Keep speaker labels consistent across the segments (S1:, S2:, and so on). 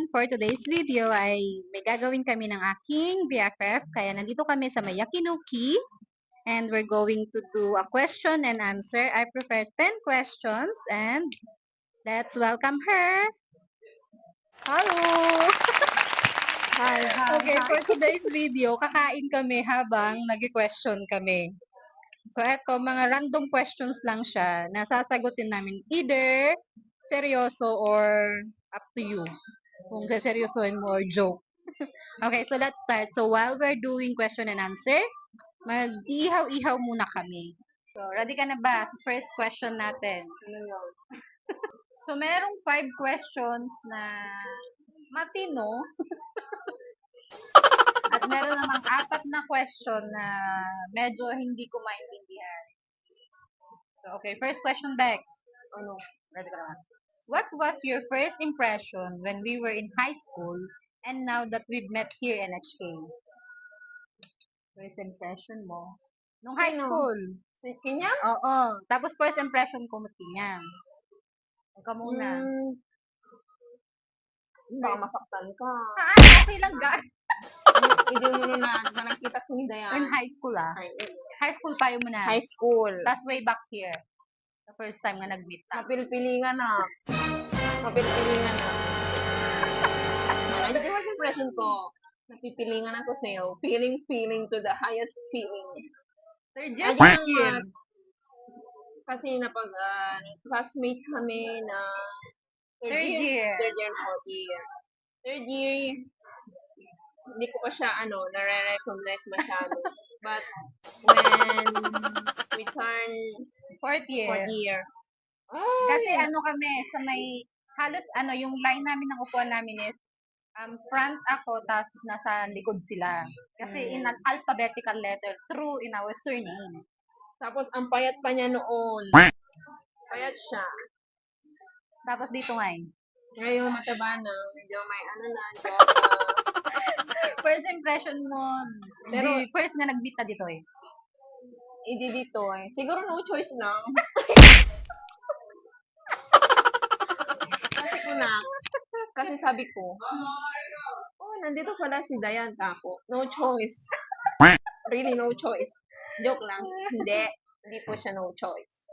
S1: everyone! For today's video ay may gagawin kami ng aking BFF. Kaya nandito kami sa Mayakinuki and we're going to do a question and answer. I prepared 10 questions and let's welcome her. Hello!
S2: Hi.
S1: Okay, for today's video, kakain kami habang nag-question kami. So, eto, mga random questions lang siya na sasagutin namin either seryoso or up to you. Kung saseryosohin mo or joke. Okay, so let's start. So, while we're doing question and answer, mag-ihaw-ihaw muna kami. So, ready ka na ba? First question natin. So, merong 5 questions na matino. At meron namang 4 na question na medyo hindi ko maintindihan. So, okay, first question, Bex. Ano? Ready ka naman. What was your first impression when we were in high school and now that we've met here in HK? First impression mo? Nung high
S2: Sino?
S1: school.
S2: Si Kinyang?
S1: Oo. Tapos first impression ko mo Kinyang. Ikaw muna.
S2: Baka masaktan ka.
S1: Okay lang, guys.
S2: Hindi mo na nakita ko ni
S1: In
S2: Dayan.
S1: high school, ah. High school tayo muna.
S2: High school.
S1: That's way back here. The first time nga nag-meet tayo.
S2: Mapilpilingan na. Mapilpilingan na. Ano di first impression ko? Napipilingan ako sa'yo. Feeling to the highest feeling.
S1: Third year,
S2: Ayun
S1: fourth
S2: ang
S1: year.
S2: kasi napag classmate kami na
S1: Third year.
S2: Third year and fourth year. Third year, hindi ko pa siya nare-recognize masyado. But when we turn
S1: Fourth year.
S2: fourth year,
S1: Kasi ano kami, sa may, halos yung line namin ng upuan namin is, front ako, tas nasa likod sila. Kasi in an alphabetical letter, through in our surname.
S2: tapos ang payat pa niya noon. Payat siya.
S1: Tapos dito ngayon.
S2: Ngayon, mataba na. Medyo may
S1: First impression mo,
S2: Pero-
S1: first nga nag-meet na dito eh.
S2: Hindi dito eh. Siguro no choice lang. Kasi ko na. Kasi sabi ko, nandito pala si Dayan Tapo. No choice. Really no choice. Joke lang. Hindi po siya no choice.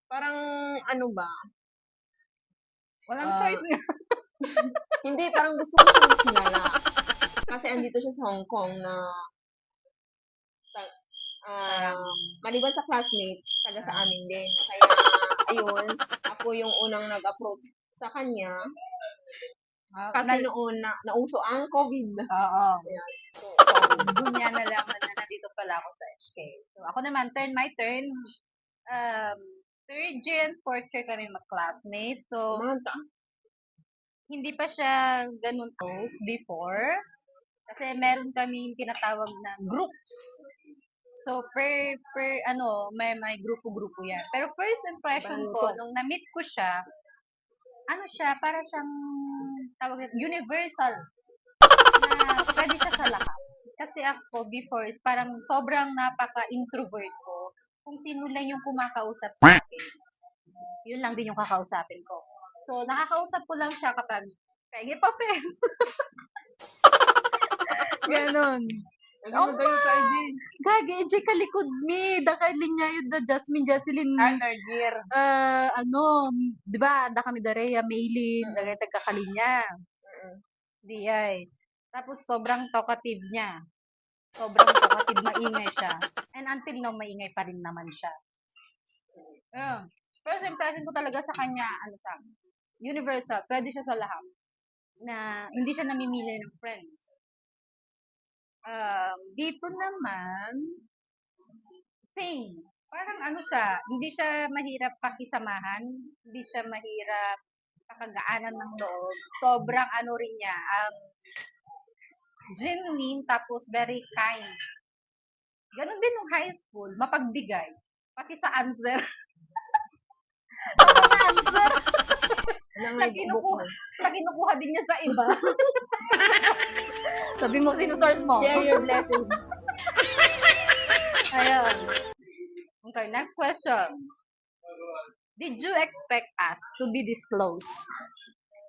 S2: Parang ano ba?
S1: Walang choice nga.
S2: Hindi, parang gusto ko siyang makilala. Kasi andito siya sa Hong Kong na maliban sa classmate, taga sa amin din. Kaya, ayun, ako yung unang nag-approach sa kanya. Kasi noon, nauso ang COVID.
S1: Oo.
S2: Ayan. So,
S1: Doon niya nalaman na nandito pala ako sa HK. So, ako naman, my turn. Third year and fourth year kami mag-classmates. So, hindi pa siya ganun close before. Kasi meron kami tinatawag na groups. So, may grupo-grupo yan. Pero first impression ko, nung na-meet ko siya, para siyang, universal. Na pwede siya sa lahat. Kasi ako, before, parang sobrang napaka-introvert ko. Kung sino lang yung kumakausap sa akin, yun lang din yung kakausapin ko. So, nakakausap ko lang siya kapag, pege pa, ganon. Oh, gagi, EJ kalikod mi. Dakalinya yun da Jasmine, Jocelyn.
S2: third year.
S1: Di ba, da kami da Rhea, Maylin, dagay tagkakalinya. Di ay. Tapos, sobrang talkative niya. Sobrang talkative, maingay siya. And until now, maingay pa rin naman siya. First impression ko talaga sa kanya, universal. Pwede siya sa lahat. Na hindi siya namimili ng friends. Dito naman, same. Parang hindi siya mahirap pakisamahan, hindi siya mahirap pakagaanan ng loob. Sobrang rin niya, genuine, tapos very kind. Ganon din nung high school, mapagbigay. Pati sa answer. Sa kinukuha din niya sa iba. Sabi mo, sinusort mo.
S2: Share your blessing.
S1: Ayun. Okay, next question. Did you expect us to be this close?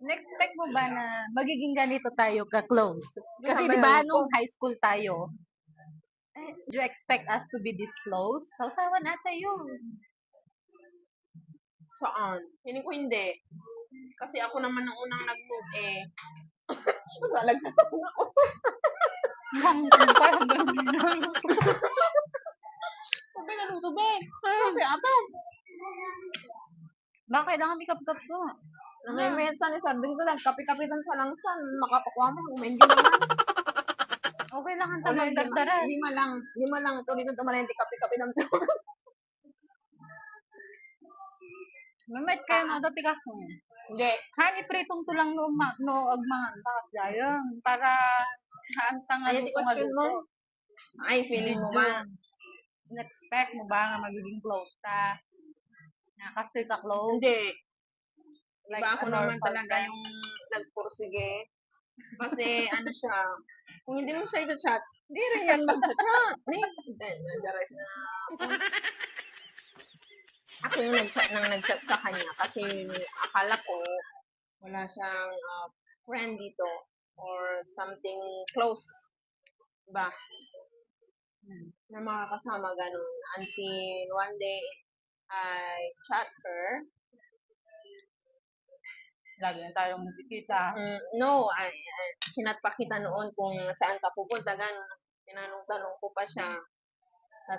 S1: Expect mo ba na magiging ganito tayo ka-close? Kasi
S2: Sabi
S1: di ba
S2: ko,
S1: nung high school tayo, do you expect us to be this close? Sausawan ata yun.
S2: saan? Hindi ko hindi. Kasi ako naman ang unang nag-move eh. Nalagsasabi ako.
S1: Parang ganun.
S2: Sabi na tubig. Sabi ato.
S1: Bakit ang kami kap-kap to?
S2: Namimitsan ni sabi ko lang, kapi-kapitan sa langsan. Makapakuha mo kung hindi naman.
S1: Okay lang ang
S2: Wala,
S1: tamang dagdaran.
S2: lima lang. Ito dito tumalente kapi-kapi ng
S1: Mamit kayo no, dati ka ko.
S2: Hindi.
S1: Hani pritong tulang no, no agmangan takas dayon. Para haantang nga
S2: Ayan si question mo. Ay, feeling mo ba?
S1: In-expect mo ba nga magiging close ka? Na kasi ka close?
S2: Hindi.
S1: Like
S2: Diba ako
S1: a
S2: naman
S1: normal
S2: talaga
S1: friend?
S2: yung nagpursige. Kasi ano siya, kung hindi mo siya i-chat, hindi rin yan mag-chat. Nadaras na ako. Ako yung nag-chat sa kanya kasi akala ko wala siyang friend dito or something close. Diba? Na makakasama ganun. Until one day, I chat her.
S1: Lagi na tayong nagkikita.
S2: No, sinat pa kita noon kung saan ka pupunta. Ganun. Tinanong-tanong ko pa siya.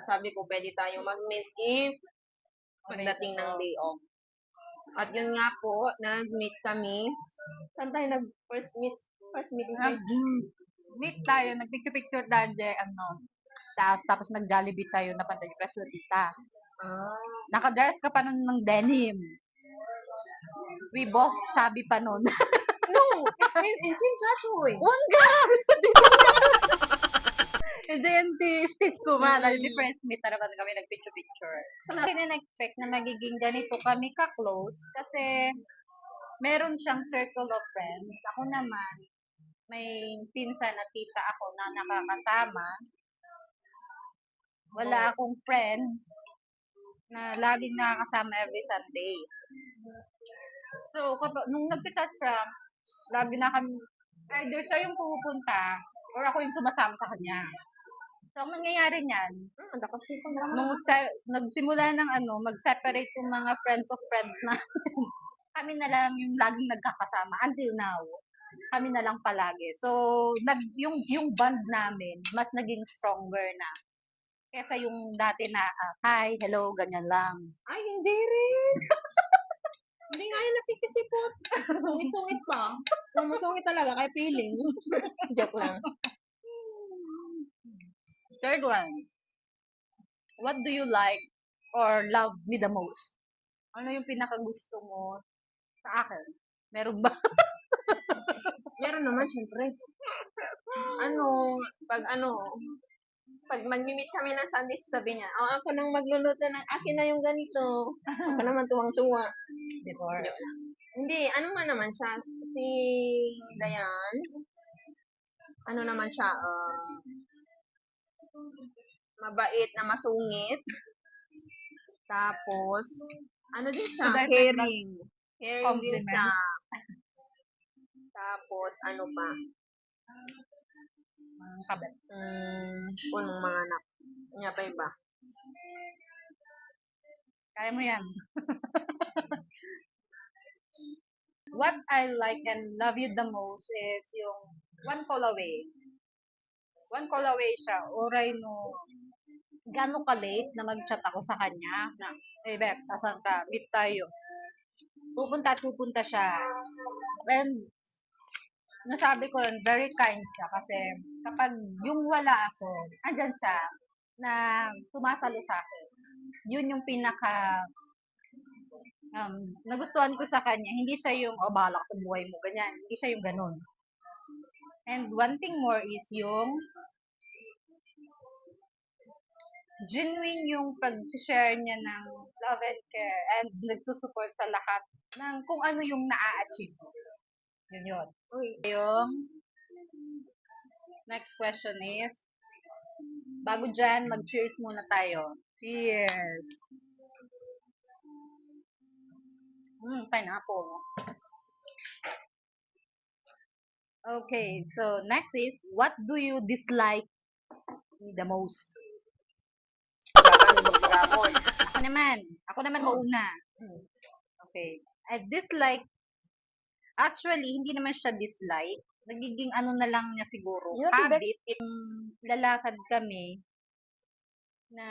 S2: Sabi ko, pwede tayo mag-meet if pagdating ng day off. At yun nga po, nag-meet kami. Saan tayo nag-first meet? First meeting place?
S1: Meet tayo, nagpicture-picture tayo tapos nag-Jollibee tayo na pantay yung preso tita. Naka-dress ka pa nun ng denim. We both chubby pa nun.
S2: No, in Chinchachoy.
S1: Wangga! And then, stitch ko man. Di first meet na naman kami nag-picture-picture. Hindi na-expect na magiging ganito kami ka-close kasi meron siyang circle of friends. Ako naman, may pinsan na tita ako na nakakasama. Wala akong friends na laging nakakasama every Sunday. So, nung nagpitas siya, lagi na kami, either siya yung pupunta or ako yung sumasama sa kanya. So, ang nangyayari niyan, nung nagsimula ng mag-separate yung mga friends of friends na kami na lang yung laging nagkakasama until now. Kami na lang palagi. So, yung bond namin, mas naging stronger na. Kesa yung dati na, hi, hello, ganyan lang.
S2: Ay, hindi rin. Hindi nga yan nakikisipot. Sungit-sungit pa. Masungit talaga, kay feeling. Joke lang.
S1: Third one. What do you like or love me the most? Ano yung pinakagusto mo sa akin? Meron ba?
S2: Meron naman, syempre. Pag mag-meet kami ng Sunday, sabi niya, ako nang magluluto ng akin na yung ganito. Ako naman tuwang-tuwa.
S1: Before.
S2: Hindi, naman siya. Si Dayan, naman siya, mabait na masungit. Tapos, din siya, caring. Caring din siya. Tapos, pa?
S1: Kabit.
S2: Punong mga anak. Niya pa iba.
S1: Kaya mo yan. What I like and love you the most is yung one call away. One call away siya. Oray no, gano'n ka-late na mag-chat ako sa kanya na, hey Beth, asan ka? Meet tayo. Pupunta siya. And, nasabi ko rin, very kind siya kasi kapag yung wala ako, andyan siya na sumasalo sa akin. Yun yung pinaka nagustuhan ko sa kanya. Hindi siya yung, bahala ka sa buhay mo, ganyan. Hindi siya yung ganun. And one thing more is yung genuine yung pag-share niya ng love and care and nagsusupport sa lahat ng kung ano yung na-achieve mo. Yun. Yung next question is, bago dyan, mag-cheers muna tayo. Cheers! Pineapple. Okay, so next is, what do you dislike me the most?
S2: Wala ka nang magparamon.
S1: Ako naman mauna. Okay. I dislike, actually, hindi naman siya dislike. Nagiging ano na lang niya siguro,
S2: Yun, Ate
S1: habit. Lalakad kami na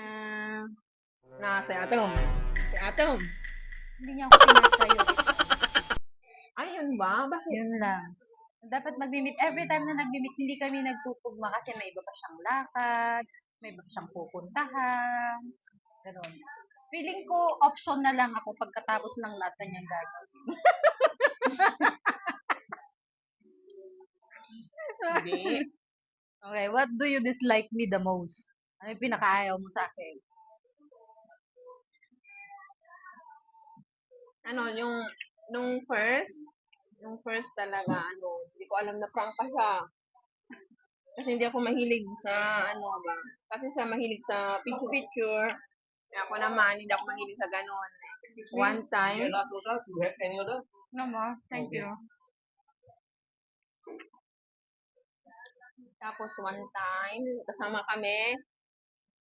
S2: Na si Atom. Si Atom.
S1: hindi niya ako pinasayo.
S2: Ayun ba? Bakit?
S1: Yun lang. Dapat magmi-meet. Every time na nagmi-meet, hindi kami nagtutugma kasi may iba pa siyang lakad, may iba pa siyang pupuntahan. Ganun. Feeling ko, option na lang ako pagkatapos ng lahat na niyang gagawin.
S2: Hindi.
S1: Okay, what do you dislike me the most? Ano yung pinakaayaw mo sa akin?
S2: Ano, nung first talaga, hindi ko alam na prank pa siya. Kasi hindi ako mahilig sa, ba, kasi siya mahilig sa picture-picture. Ako naman, hindi ako mahilig sa ganon. One time,
S1: No more. Thank you.
S2: tapos one time, kasama kami,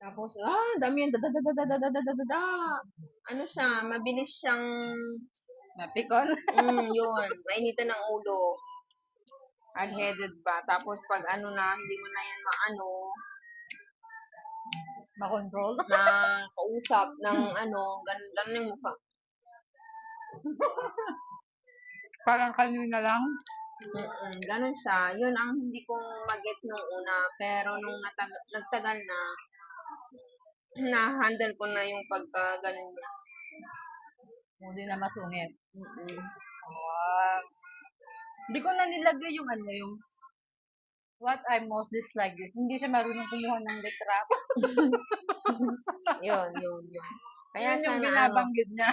S2: tapos, dami yan, ano siya, mabilis siyang,
S1: Napikon?
S2: yun, nainitan ng ulo. Hard-headed ba? Tapos pag ano na, hindi mo na yan maano,
S1: Makontrol?
S2: na kausap ng ganun yung mukha.
S1: Parang kanina lang.
S2: Ganun siya. Yun ang hindi ko mag-get nung una. Pero nung nagtagal na-handle ko na yung pagka-ganun niya.
S1: Hindi na masungit.
S2: Mm-mm.
S1: Hindi ko na nilagay yung yung what I most dislike is, hindi siya marunong kumuha ng litrato.
S2: Yun. Kaya
S1: Yun
S2: siya
S1: yung
S2: na
S1: binabanggit niya.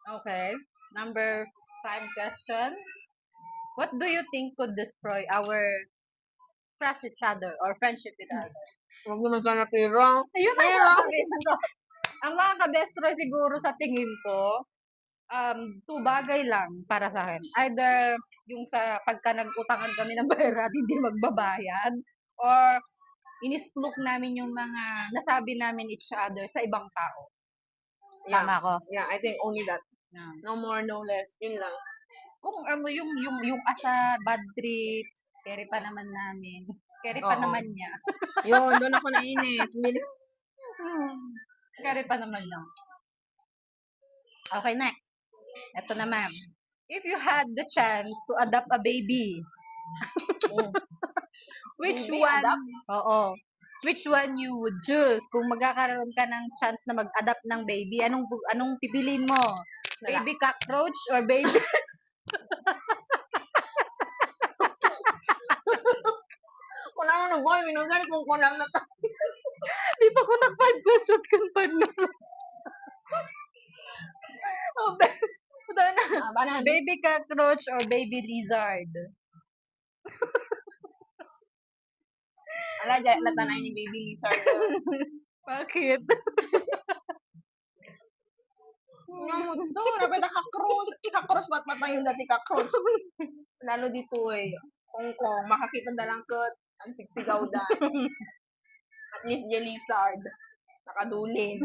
S1: Okay. Number 5 question. What do you think could destroy our trust each other or friendship with others?
S2: huwag naman sana pera.
S1: Ayun ang sasabihin ko. Ang mga ka-destroy siguro sa tingin ko, two bagay lang para sa akin. Either yung sa pagka nag-utangan kami ng pera at hindi magbabayad, or inisplok namin yung mga nasabi namin each other sa ibang tao.
S2: Yeah.
S1: Tama ko.
S2: Yeah, I think only that.
S1: Yeah.
S2: No more, no less. Yun lang.
S1: Kung ano yung asa bad trip, carry pa naman namin. Carry pa
S2: Oo.
S1: naman niya.
S2: Yun, doon ako nainis.
S1: Carry pa naman niya. Okay, next. Ito naman. If you had the chance to adopt a baby, which
S2: Baby,
S1: one?
S2: adopt?
S1: Oo. Which one you would choose? Kung magkakaroon ka ng chance na mag-adopt ng baby, anong pipiliin mo?
S2: Wala.
S1: Baby cockroach or baby?
S2: Wala na nag-boy. Minundan kung kulang na
S1: Di pa ko nag-5 questions kan pa na. Oh,
S2: banan.
S1: baby cockroach or baby lizard?
S2: Ala, dyan, latanay ni Baby Lizard.
S1: Bakit?
S2: Ito, napit na kakros. Kakros, ba't pa yung dati kakros? Lalo dito kung makakita na lang ko, ang sigsigaw da. At least the lizard. Nakadulin.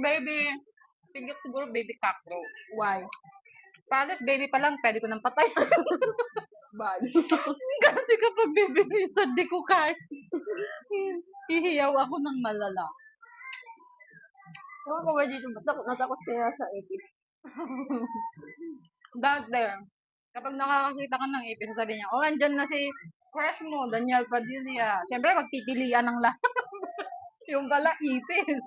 S1: Baby. Siguro baby cockroach.
S2: Why?
S1: Palit baby pa lang, pwede ko nang patay.
S2: Bad.
S1: Kasi kapag baby lizard, di ko kaya. Hihiyaw ako ng malala.
S2: Ewan ko ba dito, natakot siya sa ipis.
S1: Dati, kapag nakakakita ka ng ipis, sabi niya, andyan na si crush mo, Daniel Padilla. Siyempre, magtitilian ng lahat. Yung pala, ipis.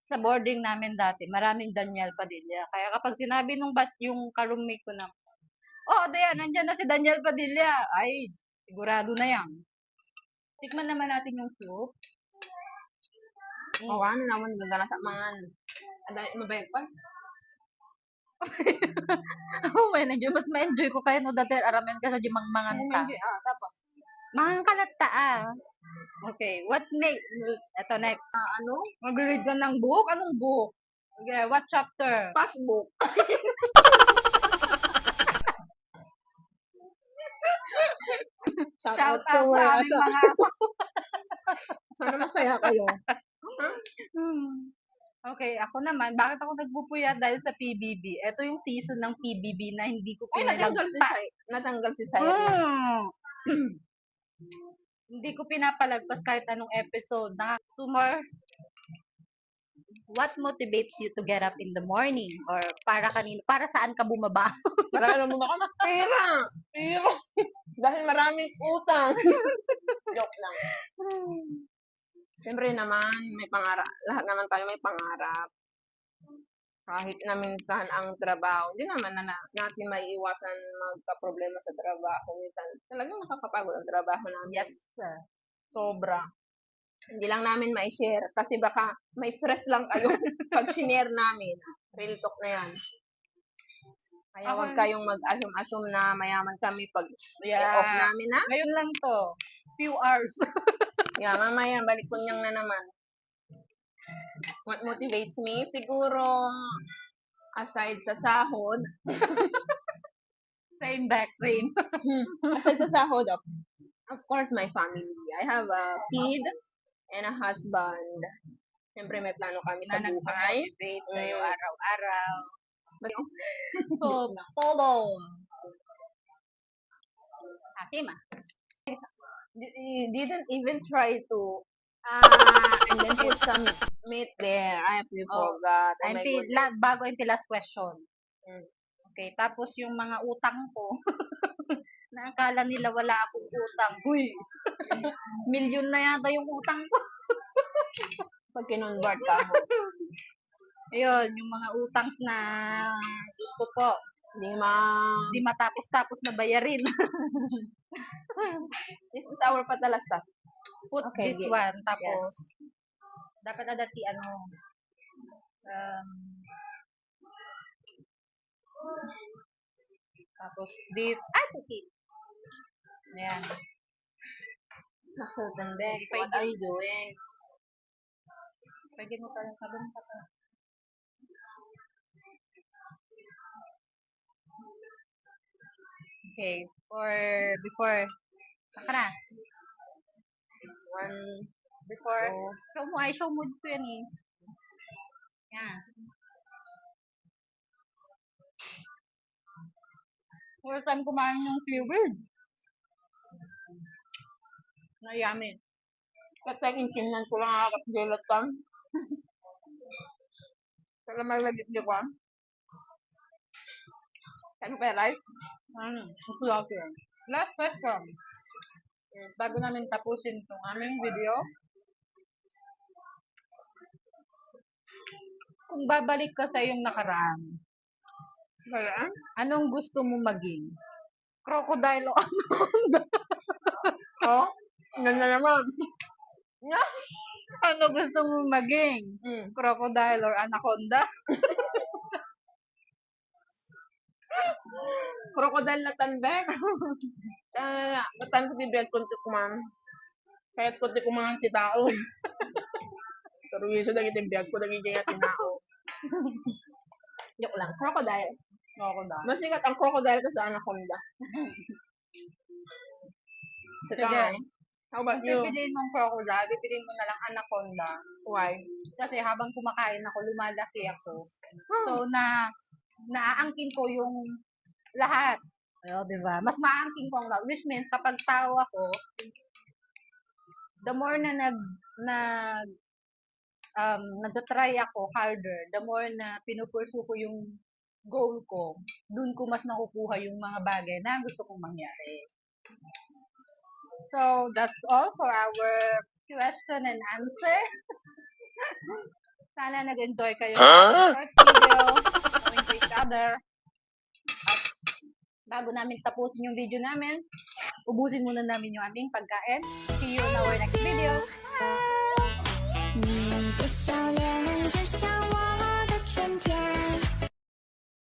S1: Sa boarding namin dati, maraming Daniel Padilla. Kaya kapag sinabi nung yung ka-roommate ko na, Dayan, nandyan na si Daniel Padilla. Ay, sigurado na yan. Tikman naman natin yung soup.
S2: Ano naman gagana sa mga mabayag pa?
S1: Oh, may nandiyo. Mas ma-enjoy ko kaya no dati aramen ka sa jimang mangan ka.
S2: Tapos?
S1: Mangan ka na taa. Okay, what make... Ito, next.
S2: Ano?
S1: Mag-read ka ng book? Anong book? Okay, what chapter?
S2: Passbook. Shout out
S1: Shout
S2: to
S1: out sa aming mga...
S2: Sana masaya kayo.
S1: Okay, ako naman, bakit ako nagpupuyat dahil sa PBB? Ito yung season ng PBB na hindi ko
S2: Ay, natanggal si
S1: pinalagpas.
S2: Sai. Natanggal si Cyril.
S1: Hindi ko pinapalagpas kahit anong episode. Two more. What motivates you to get up in the morning? Or para kanino? Para saan ka bumaba?
S2: Para alam mo ba ka? Pera! Pera! Dahil maraming utang. Joke lang. Siyempre naman, may pangarap. Lahat naman tayo may pangarap. Kahit na minsan ang trabaho, hindi naman natin may iwasan magka-problema sa trabaho. Minsan, talagang nakakapagod ang trabaho namin.
S1: Yes.
S2: Sobra. Hindi lang namin mai-share kasi baka may stress lang kayo pag shinare namin. Real talk na yan. Kaya huwag kayong mag-assume na mayaman kami pag off namin, ha?
S1: Ngayon lang to. Few hours.
S2: Yeah, mamaya, balik ko niyang na naman. What motivates me? Siguro, aside sa sahod,
S1: Same back, same.
S2: aside sa sahod, of course, my family. I have a kid and a husband. Siyempre, may plano kami sa
S1: Na
S2: buhay.
S1: nag-motivate sa'yo araw-araw.
S2: So,
S1: Todo. Hakim ah.
S2: you didn't even try to and then put some meat there. I forgot. Oh my goodness.
S1: Bago yung last question.
S2: Mm.
S1: Okay, tapos yung mga utang ko, na akala nila wala akong utang. Huy! Milyon na yata yung utang ko.
S2: Pag kinonvert ka mo.
S1: Ayun, yung mga utang na gusto po. Hindi matapos-tapos na bayarin.
S2: This is our patalastas.
S1: Put
S2: Okay,
S1: this
S2: yes.
S1: one. Tapos,
S2: Yes.
S1: dapat adati tapos beef. Okay. Ayan.
S2: Certain bag. What are you doing?
S1: Pwede mo pa rin sabon pa to. Okay. Before. Saka na. Before. Show mo dito yan eh. Yan. First time kumain ng seaweed. Na yummy.
S2: Kasi inkinan ko lang nakakapagulot ka. Kaya malagit di ko. Ano pa rice?
S1: Ito lang yan. Last question. Bago namin tapusin itong aming video. Kung babalik ka sa iyong nakaraan, anong gusto mo maging? Crocodile o anaconda?
S2: Oh? Ganda naman.
S1: Ano gusto mo maging? Crocodile or anaconda?
S2: Crocodile na tanbeg. Matan ko tibiyag kunti kuman. Kahit kunti kuman si tao. Pero yun lagi tibiyag ko lagi kaya tinao. Joke lang. Crocodile. Mas sikat ang crocodile ka sa anaconda.
S1: Sige.
S2: How about
S1: Kung
S2: you?
S1: pipiliin mong crocodile, pipiliin ko na lang anaconda.
S2: Why?
S1: Kasi habang kumakain ako, lumalaki ako. So, naaangkin ko yung lahat. Di ba? Mas maangkin ko ang lahat. Which means, kapag tao ako, the more na nagtatry ako harder, the more na pinupursu ko yung goal ko, dun ko mas nakukuha yung mga bagay na gusto kong mangyari. So, that's all for our question and answer. Sana nag-enjoy kayo sa short video, knowing to each other. At bago namin tapusin yung video namin, ubusin muna namin yung aming pagkain. See you in our next video.